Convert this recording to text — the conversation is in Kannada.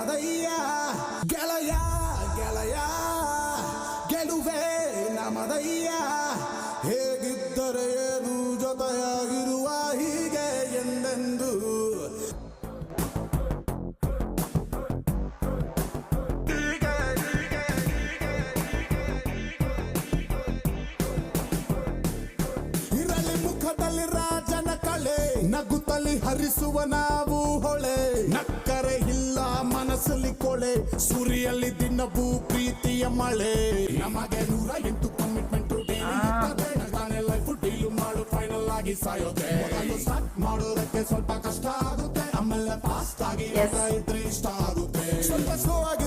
ನಮದಯ್ಯ ಗೆಳೆಯ ಗೆಳೆಯ ಗೆಲುವೆ ನಮದಯ್ಯ ಹೇಗಿದ್ದರೆ ಏನು ಜೊತೆಯಾಗಿರುವ ಹೀಗೆ ಎಂದೆಂದು ಇರಲಿ ಮುಖದಲ್ಲಿ ರಾಜನ ಕಳೆ ನಗುತ್ತಲಿ ಹರಿಸುವ ನಾವು ಹೊಳೆ ನಕ್ಕರೆ ಇಲ್ಲ ಮನಸ್ಸಲ್ಲಿ ಕೊಳೆ ಸೂರ್ಯಲ್ಲಿ ದಿನವೂ ಪ್ರೀತಿಯ ಮಳೆ ನಮಗೆ 108 ಕಮಿಟ್ಮೆಂಟ್ ಲೈಫ್ ಡೀಲ್ ಮಾಡು ಫೈನಲ್ ಆಗಿ ಸಾಯೋದೆ ಸ್ಟಾರ್ಟ್ ಮಾಡೋದಕ್ಕೆ ಸ್ವಲ್ಪ ಕಷ್ಟ ಆಗುತ್ತೆ ಆಮೇಲೆ ಫಾಸ್ಟ್ ಆಗಿ ಇದ್ರೆ ಇಷ್ಟ ಆಗುತ್ತೆ ಸ್ವಲ್ಪ ಸ್ಲೋ ಆಗಿ